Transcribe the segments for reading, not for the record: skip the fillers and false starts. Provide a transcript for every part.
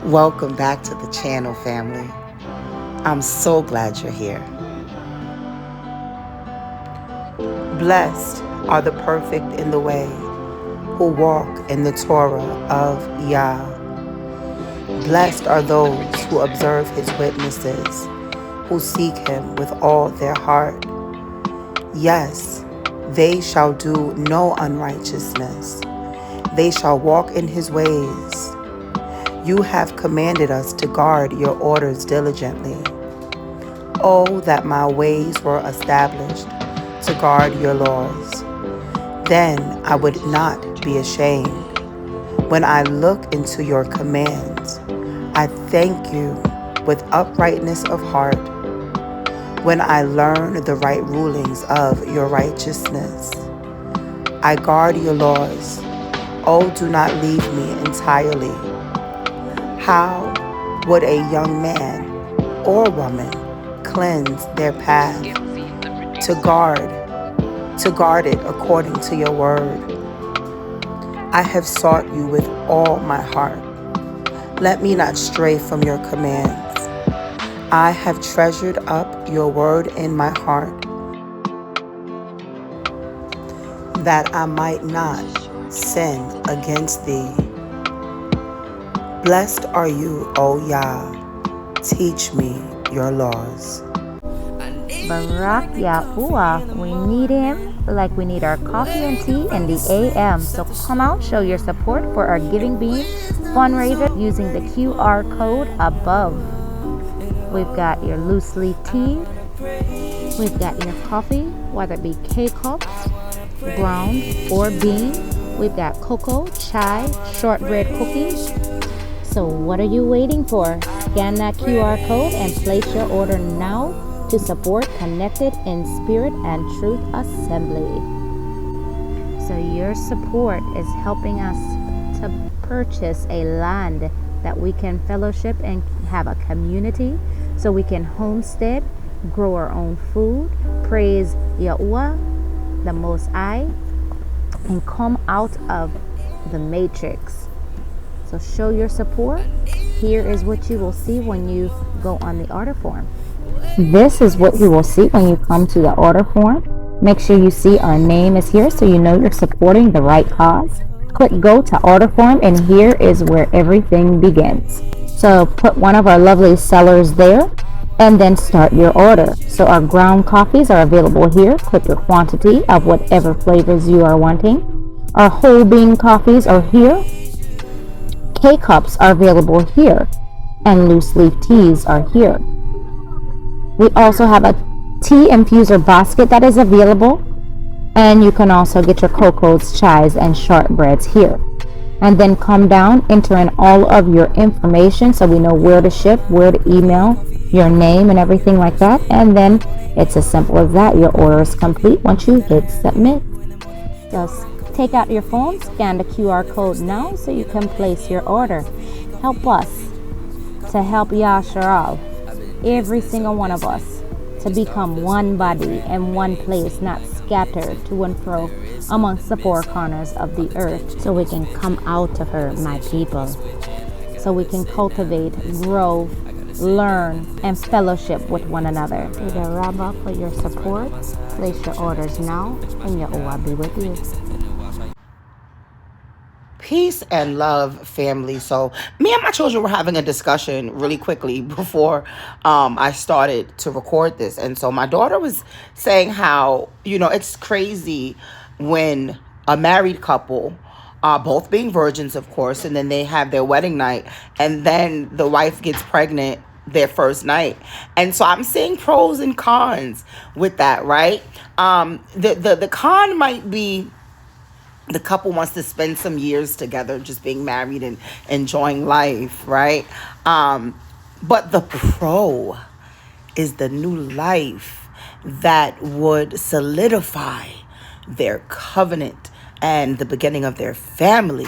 Welcome back to the channel, family. I'm so glad you're here. Blessed are the perfect in the way who walk in the Torah of Yah. Blessed are those who observe his witnesses, who seek him with all their heart. Yes, they shall do no unrighteousness. They shall walk in his ways. You have commanded us to guard your orders diligently. Oh, that my ways were established to guard your laws. Then I would not be ashamed. When I look into your commands, I thank you with uprightness of heart. When I learn the right rulings of your righteousness, I guard your laws. Oh, do not leave me entirely. How would a young man or woman cleanse their path to guard it according to your word? I have sought you with all my heart. Let me not stray from your commands. I have treasured up your word in my heart, that I might not sin against thee. Blessed are you, O Yah. Teach me your laws. Barak Yahuwah, we need him like we need our coffee and tea in the AM. So come out, show your support for our Giving Bean fundraiser using the QR code above. We've got your loose leaf tea. We've got your coffee, whether it be K-cups, ground or bean. We've got cocoa, chai, shortbread cookies. So what are you waiting for? Scan that QR code and place your order now to support Connected in Spirit and Truth Assembly. So your support is helping us to purchase a land that we can fellowship and have a community, so we can homestead, grow our own food, praise Yahuwah, the Most High, and come out of the matrix. So show your support. Here is what you will see when you go on the order form. This is what you will see when you come to the order form. Make sure you see our name is here so you know you're supporting the right cause. Click go to order form, and here is where everything begins. So put one of our lovely sellers there and then start your order. So our ground coffees are available here. Click your quantity of whatever flavors you are wanting. Our whole bean coffees are here. K-cups are available here, and loose leaf teas are here. We also have a tea infuser basket that is available, and you can also get your cocos, chais, and shortbreads here. And then come down, enter in all of your information so we know where to ship, where to email, your name and everything like that. And then it's as simple as that. Your order is complete once you hit submit. Just take out your phone, scan the QR code now so you can place your order. Help us to help Yasharal, every single one of us, to become one body in one place, not scattered to and fro amongst the four corners of the earth, so we can come out of her, my people, so we can cultivate, grow, learn, and fellowship with one another. To the Rabbah for your support. Place your orders now, and Yahuwah be with you. Peace and love, family. So me and my children were having a discussion really quickly before I started to record this. And so my daughter was saying how, it's crazy when a married couple, both being virgins, of course, and then they have their wedding night, and then the wife gets pregnant their first night. And so I'm seeing pros and cons with that, right? The con might be the couple wants to spend some years together just being married and enjoying life, right? But the pro is the new life that would solidify their covenant and the beginning of their family.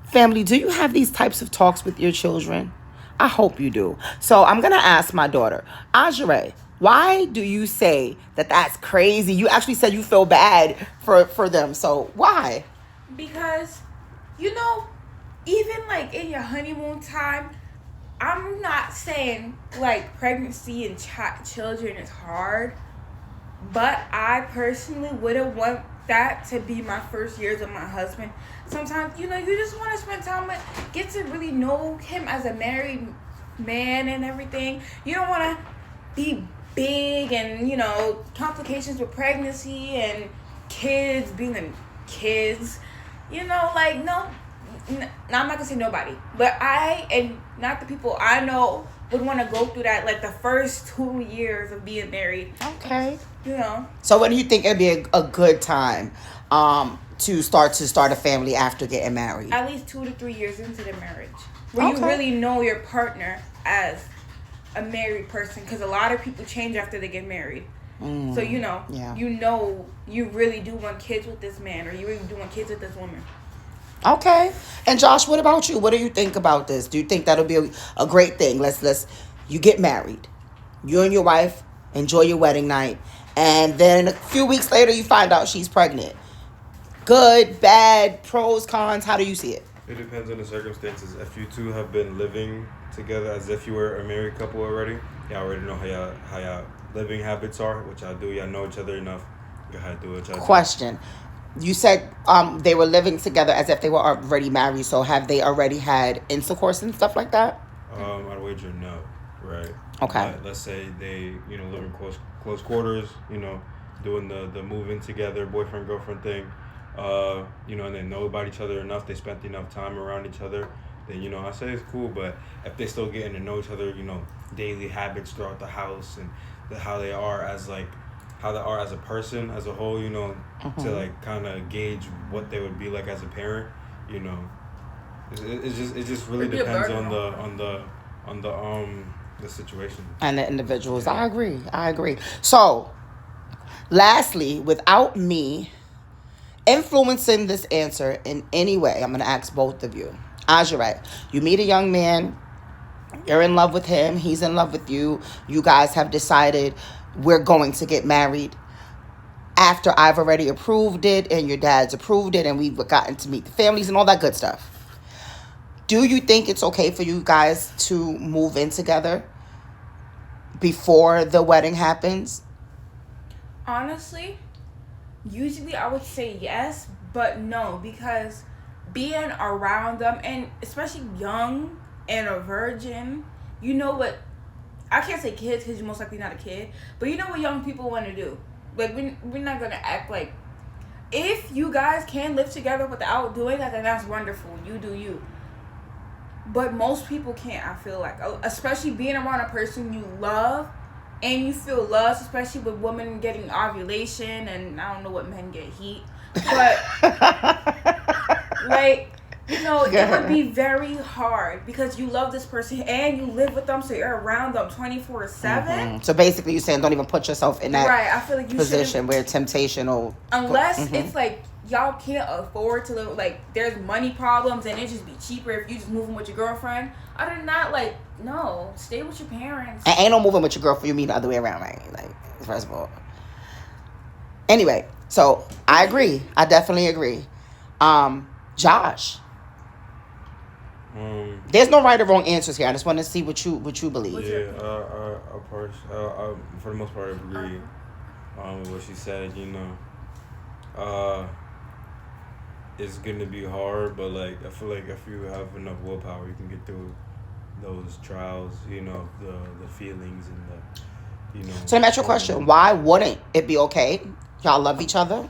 Family, do you have these types of talks with your children? I hope you do. So I'm going to ask my daughter, Ajere, why do you say that that's crazy? You actually said you feel bad for them. So why? Because, even like in your honeymoon time, I'm not saying like pregnancy and children is hard, but I personally wouldn't want that to be my first years with my husband. Sometimes, you just want to spend time with, get to really know him as a married man and everything. You don't want to be big and, complications with pregnancy and kids, being kids. Like, no, I'm not going to say nobody. But I, and not the people I know, would want to go through that, like, the first 2 years of being married. Okay. So when do you think it'd be a good time to start a family after getting married? At least 2 to 3 years into the marriage. Where you really know your partner as a married person. Because a lot of people change after they get married. So, you really do want kids with this man, or you really do want kids with this woman. Okay. And Josh, what about you? What do you think about this? Do you think that'll be a great thing? You get married. You and your wife enjoy your wedding night. And then a few weeks later, you find out she's pregnant. Good, bad, pros, cons. How do you see it? It depends on the circumstances. If you two have been living together as if you were a married couple already, y'all already know how y'all living habits are, which y'all do. Y'all know each other enough. You how to do what y'all do. Question. You said they were living together as if they were already married. So have they already had intercourse and stuff like that? I'd wager no, right? Okay. But let's say they, live in close quarters, doing the moving together, boyfriend, girlfriend thing, and they know about each other enough, they spent enough time around each other, then, I say it's cool. But if they still getting to know each other, daily habits throughout the house and how they are as a person as a whole, to like kind of gauge what they would be like as a parent, it just really depends on the situation and the individuals. Yeah. I agree. So, lastly, without me influencing this answer in any way, I'm going to ask both of you. Azure, you meet a young man, you're in love with him, he's in love with you, you guys have decided we're going to get married. After I've already approved it and your dad's approved it and we've gotten to meet the families and all that good stuff. Do you think it's okay for you guys to move in together before the wedding happens? Honestly, usually I would say yes, but no, because being around them, and especially young and a virgin, you know what, I can't say kids because you're most likely not a kid, but you know what young people want to do. Like, we're not going to act like, if you guys can live together without doing that, then that's wonderful. You do you. But most people can't, I feel like. Especially being around a person you love and you feel loved, especially with women getting ovulation, and I don't know what men get, heat. But, like, it would be very hard because you love this person and you live with them, so you're around them 24/7. Mm-hmm. So basically you're saying don't even put yourself in that I feel like you position where temptation will... Unless it's like y'all can't afford to live, like there's money problems and it just be cheaper if you just moving with your girlfriend. Other than that, like, no, stay with your parents. And ain't no moving with your girlfriend, you mean the other way around, right? Like, first of all. Anyway, so I agree. I definitely agree. Josh. There's no right or wrong answers here. I just want to see what you believe. Yeah, for the most part, I agree with what she said. It's gonna be hard, but like I feel like if you have enough willpower, you can get through those trials. The feelings and the. So let me ask you a question. Why wouldn't it be okay? Y'all love each other.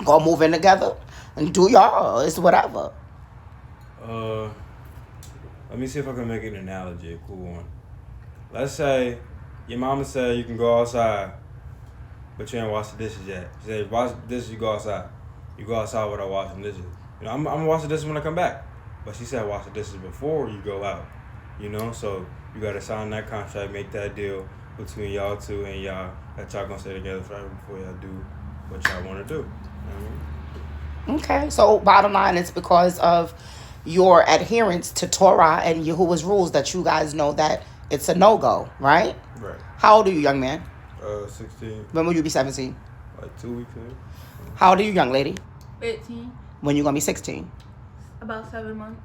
Go move in together and do y'all. It's whatever. Let me see if I can make an analogy, a cool one. Let's say your mama said you can go outside, but you ain't wash the dishes yet. She said, wash the dishes, you go outside. You go outside without washing the dishes. I'm gonna wash the dishes when I come back. But she said wash the dishes before you go out. So you gotta sign that contract, make that deal between y'all two and y'all that y'all gonna stay together forever before y'all do what y'all wanna do. Okay, so bottom line, it's because of your adherence to Torah and Yahuwah's rules that you guys know that it's a no-go, right? Right. How old are you, young man? 16. When will you be 17? Like 2 weeks in. How old are you, young lady? 15. When you gonna be 16? About 7 months.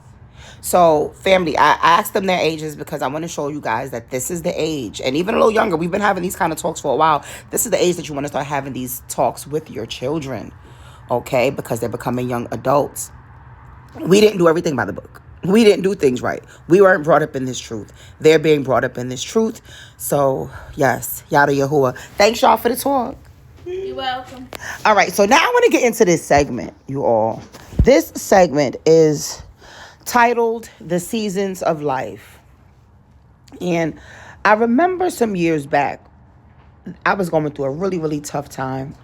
So, family, I asked them their ages because I want to show you guys that this is the age, and even a little younger. We've been having these kind of talks for a while. This is the age that you want to start having these talks with your children, okay? Because they're becoming young adults. We didn't do everything by the book. We didn't do things right. We weren't brought up in this truth. They're being brought up in this truth. So, yes, Yada Yahuwah. Thanks, y'all, for the talk. You're welcome. All right, so now I want to get into this segment, you all. This segment is titled The Seasons of Life. And I remember some years back, I was going through a really, really tough time.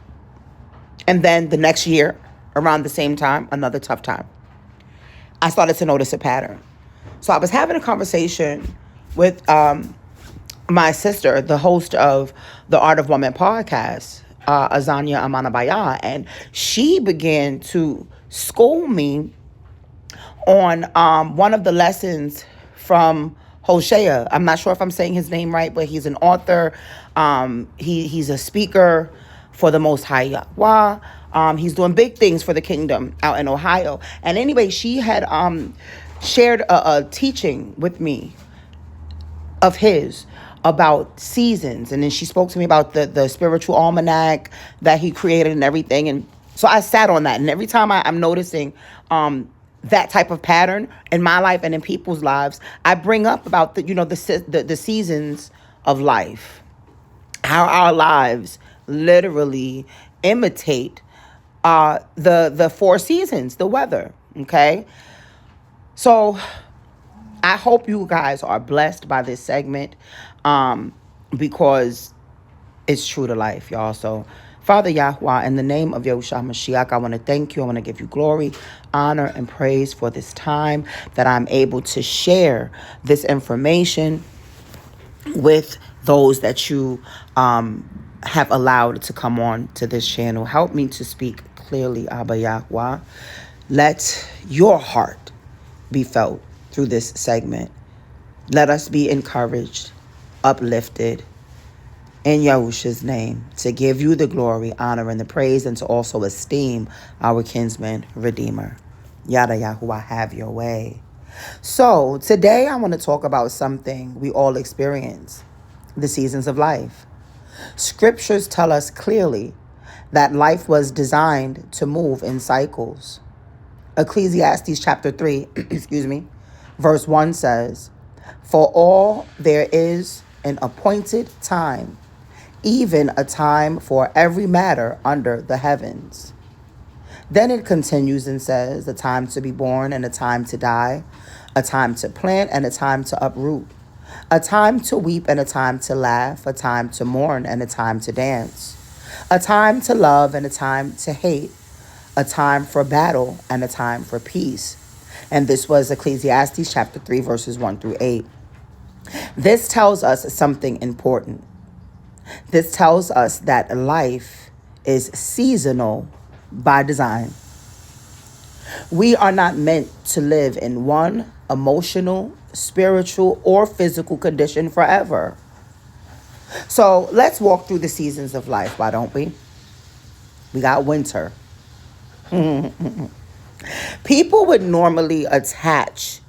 And then the next year, around the same time, another tough time. I started to notice a pattern. So I was having a conversation with my sister, the host of the Art of Woman podcast, Azania Amanabaya, and she began to school me on one of the lessons from Hosea. I'm not sure if I'm saying his name right, but he's an author. He's a speaker for the Most High Yahweh. He's doing big things for the kingdom out in Ohio. And anyway, she had shared a teaching with me of his about seasons. And then she spoke to me about the spiritual almanac that he created and everything. And so I sat on that. And every time I'm noticing that type of pattern in my life and in people's lives, I bring up about the seasons of life, how our lives literally imitate the four seasons, the weather. Okay, so I hope you guys are blessed by this segment, because it's true to life, y'all. So, Father Yahweh, in the name of Yahushua Mashiach, I want to thank you. I want to give you glory, honor, and praise for this time that I'm able to share this information with those that you have allowed to come on to this channel. Help me to speak clearly, Abba Yahweh. Let your heart be felt through this segment. Let us be encouraged, uplifted, in Yahushua's name, to give you the glory, honor, and the praise, and to also esteem our kinsman redeemer. Yada Yahuwah, have your way. So today I want to talk about something we all experience, the seasons of life. Scriptures tell us clearly that life was designed to move in cycles. Ecclesiastes chapter 3, verse 1 says, "For all there is an appointed time, even a time for every matter under the heavens." Then it continues and says, "A time to be born and a time to die, a time to plant and a time to uproot, a time to weep and a time to laugh, a time to mourn and a time to dance, a time to love and a time to hate, a time for battle and a time for peace." And this was Ecclesiastes chapter 3, verses 1 through 8. This tells us something important. This tells us that life is seasonal by design. We are not meant to live in one emotional, spiritual, or physical condition forever. So let's walk through the seasons of life, why don't we? We got winter. People would normally attach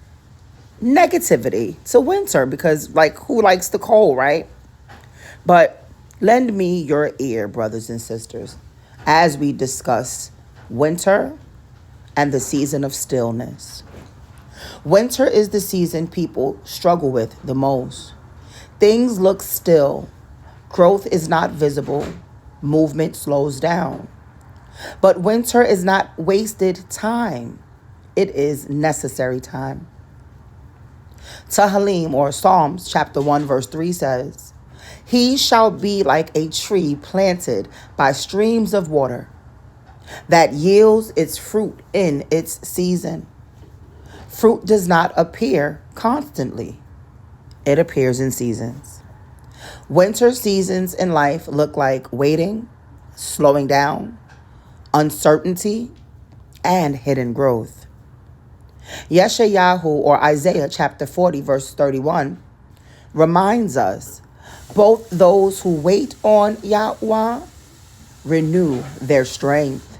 negativity to winter because, like, who likes the cold, right? But lend me your ear, brothers and sisters, as we discuss winter and the season of stillness. Winter is the season people struggle with the most. Things look still. Growth is not visible. Movement slows down. But winter is not wasted time. It is necessary time. Tehillim, or Psalms chapter 1 verse 3 says, "He shall be like a tree planted by streams of water that yields its fruit in its season." Fruit does not appear constantly. It appears in seasons. Winter seasons in life look like waiting, slowing down, uncertainty, and hidden growth. Yeshayahu, or Isaiah chapter 40 verse 31 reminds us, "Both those who wait on Yahweh renew their strength."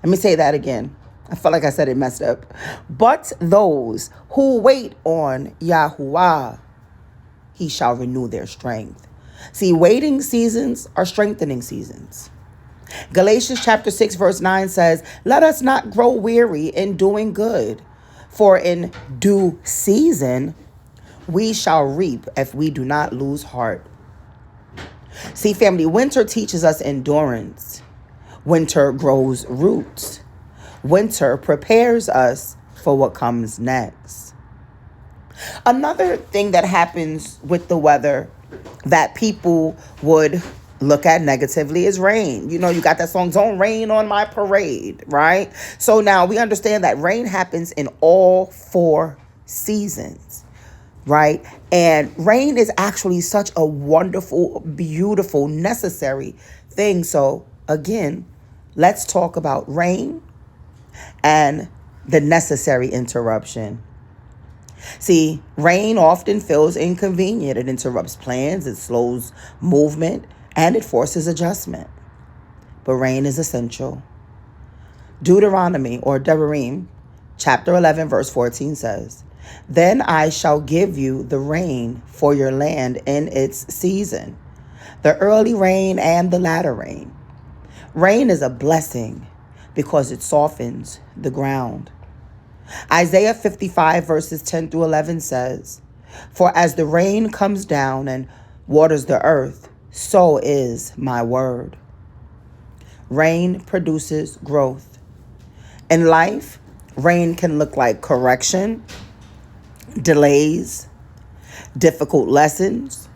Let me say that again. I felt like I said it messed up. But those who wait on Yahuwah, he shall renew their strength. See, waiting seasons are strengthening seasons. Galatians chapter 6 verse 9 says, let us not grow weary in doing good, for in due season we shall reap if we do not lose heart. See, family, winter teaches us endurance. Winter grows roots. Winter prepares us for what comes next. Another thing that happens with the weather that people would look at negatively is rain. You know, you got that song, Don't Rain on My Parade, right? So now we understand that rain happens in all 4 seasons, right? And rain is actually such a wonderful, beautiful, necessary thing. So again, let's talk about rain and the necessary interruption. See, rain often feels inconvenient. It interrupts plans, it slows movement, and it forces adjustment. But rain is essential. Deuteronomy, or Devarim, chapter 11, verse 14 says, then I shall give you the rain for your land in its season, the early rain and the latter rain. Rain is a blessing because it softens the ground. Isaiah 55 verses 10 through 11 says, for as the rain comes down and waters the earth, so is my word. Rain produces growth. In life, rain can look like correction, delays, difficult lessons,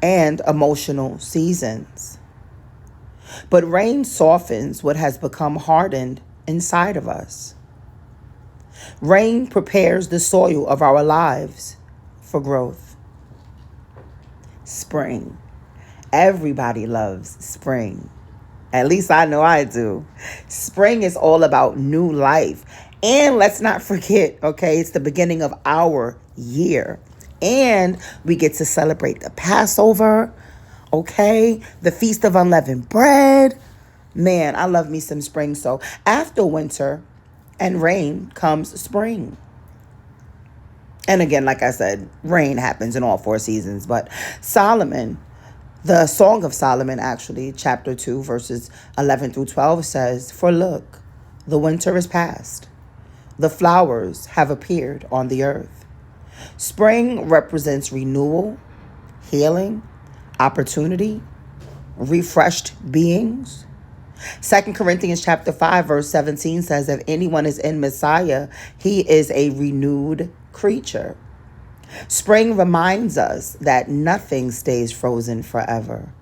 and emotional seasons. But rain softens what has become hardened inside of us. Rain prepares the soil of our lives for growth. Spring. Everybody loves spring. At least I know I do. Spring is all about new life. And let's not forget, okay, it's the beginning of our year. And we get to celebrate the Passover, okay, the Feast of Unleavened Bread. Man, I love me some spring. So after winter and rain comes spring. And again, like I said, rain happens in all 4 seasons. But Solomon, the Song of Solomon, actually, chapter 2, verses 11 through 12 says, for look, the winter is past. The flowers have appeared on the earth. Spring represents renewal, healing, opportunity, refreshed beings. 2 Corinthians chapter 5, verse 17 says, if anyone is in Messiah, he is a renewed creature. Spring reminds us that nothing stays frozen forever.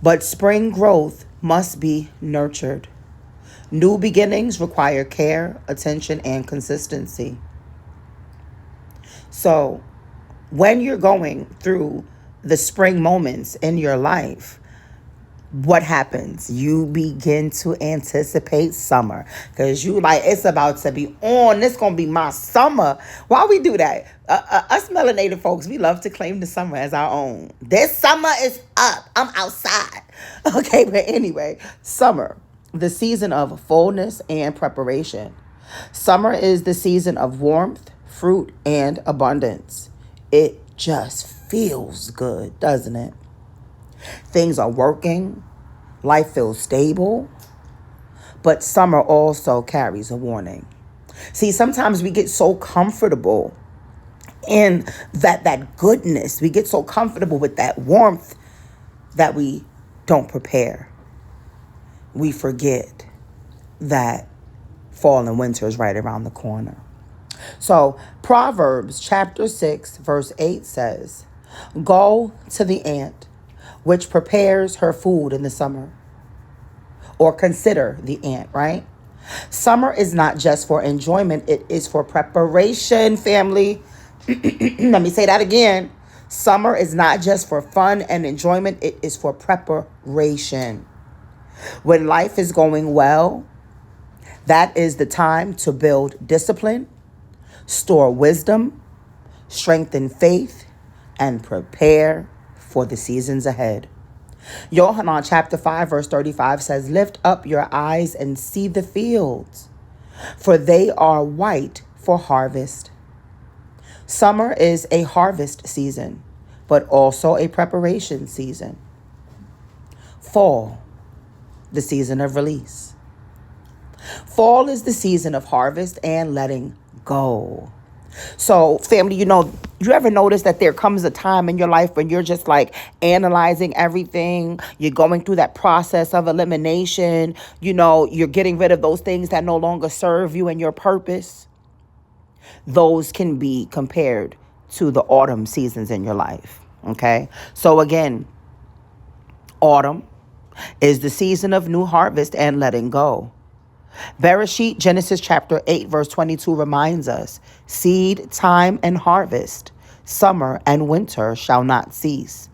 But spring growth must be nurtured. New beginnings require care, attention, and consistency. So when you're going through the spring moments in your life, what happens? You begin to anticipate summer because you like, it's about to be on. It's going to be my summer. Why we do that? Us melanated folks, we love to claim the summer as our own. This summer is up. I'm outside. Okay, but anyway, summer, the season of fullness and preparation. Summer is the season of warmth, fruit, and abundance. It just feels good, doesn't it? Things are working. Life feels stable. But summer also carries a warning. See, sometimes we get so comfortable in that goodness. We get so comfortable with that warmth that we don't prepare. We forget that fall and winter is right around the corner. So Proverbs chapter 6, verse 8 says, go to the ant, which prepares her food in the summer. Or consider the ant, right? Summer is not just for enjoyment. It is for preparation, family. Let me say that again. Summer is not just for fun and enjoyment. It is for preparation. When life is going well, that is the time to build discipline, store wisdom, strengthen faith, and prepare for the seasons ahead. Yohanan chapter 5 verse 35 says, lift up your eyes and see the fields. for they are white for harvest. Summer is a harvest season, but also a preparation season. Fall, the season of release. Fall is the season of harvest and letting go. So, family, you ever notice that there comes a time in your life when you're just like analyzing everything? You're going through that process of elimination. You're getting rid of those things that no longer serve you and your purpose. Those can be compared to the autumn seasons in your life. Okay? So again, autumn is the season of new harvest and letting go. Bereshit, Genesis chapter 8, verse 22 reminds us, seed, time, and harvest, summer and winter shall not cease.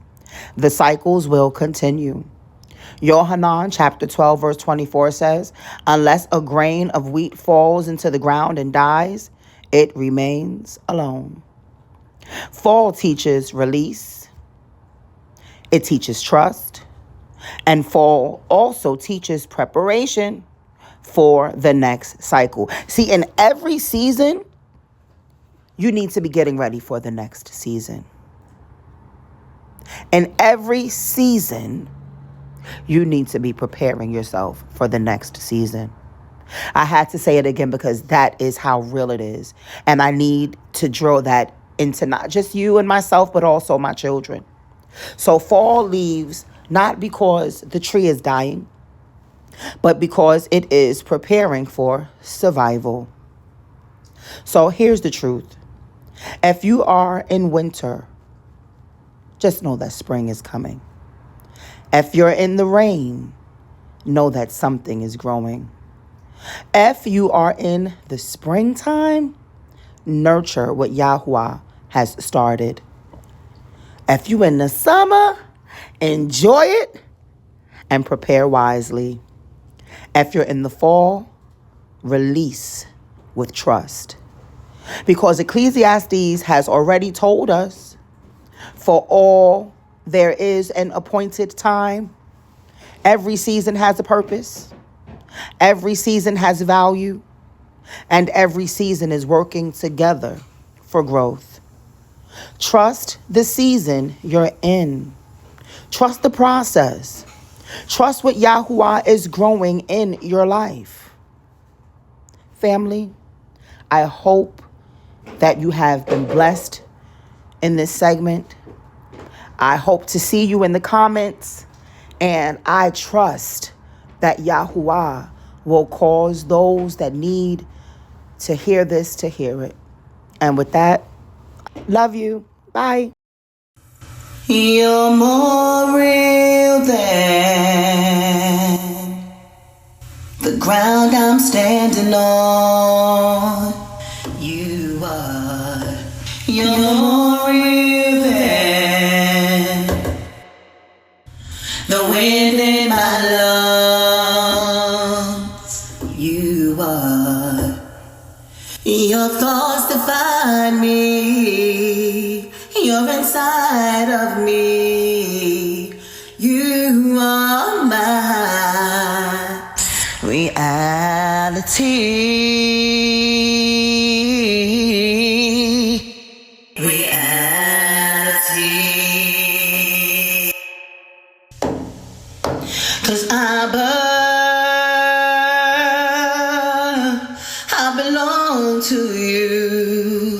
The cycles will continue. Yohanan chapter 12, verse 24 says, unless a grain of wheat falls into the ground and dies, it remains alone. Fall teaches release. It teaches trust. And fall also teaches preparation for the next cycle. See, in every season, you need to be getting ready for the next season. In every season, you need to be preparing yourself for the next season. I had to say it again because that is how real it is. And I need to drill that into not just you and myself, but also my children. So fall leaves not because the tree is dying, but because it is preparing for survival. So here's the truth. If you are in winter, just know that spring is coming. If you're in the rain, know that something is growing. If you are in the springtime, nurture what Yahuwah has started. If you're in the summer, enjoy it and prepare wisely. If you're in the fall, release with trust. Because Ecclesiastes has already told us, for all there is an appointed time. Every season has a purpose. Every season has value. And every season is working together for growth. Trust the season you're in. Trust the process. Trust what Yahuwah is growing in your life. Family, I hope that you have been blessed in this segment. I hope to see you in the comments. And I trust that Yahuwah will cause those that need to hear this to hear it. And with that, love you. Bye. You're more real than the ground I'm standing on. You are. You're more real than the wind in my lungs. You are. Your thoughts define me. You're inside of me. You are my reality. Reality. 'Cause I belong to you.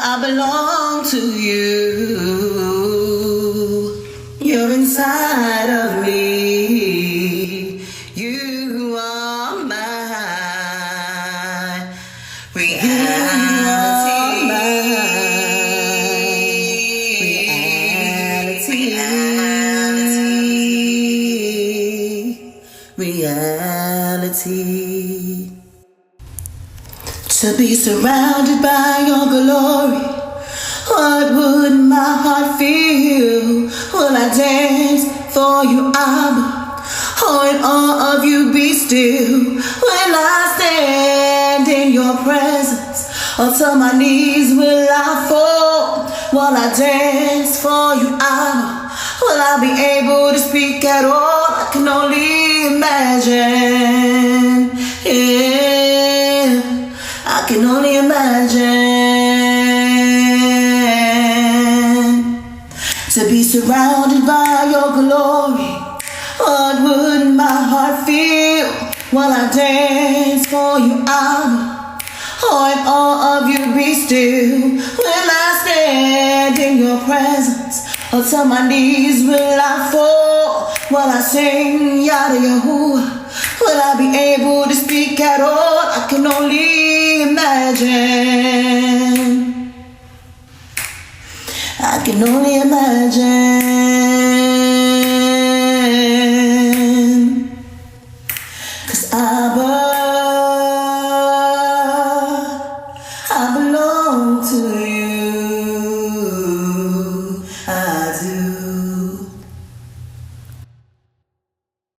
I belong to you. You're inside of me. You are my reality. To be surrounded by your glory, what would my heart feel? Will I dance for you, Abba? Oh, in awe of you be still. When I stand in your presence, or to my knees will I fall? while I dance for you out? Will I be able to speak at all? I can only imagine. Yeah, I can only imagine. To be surrounded by your glory, what would my heart feel while I dance for you out? Oh, in awe of you be still. Will I stand in your presence, or to my knees will I fall while I sing Yada Yahuwah? Will I be able to speak at all? I can only imagine. I can only imagine.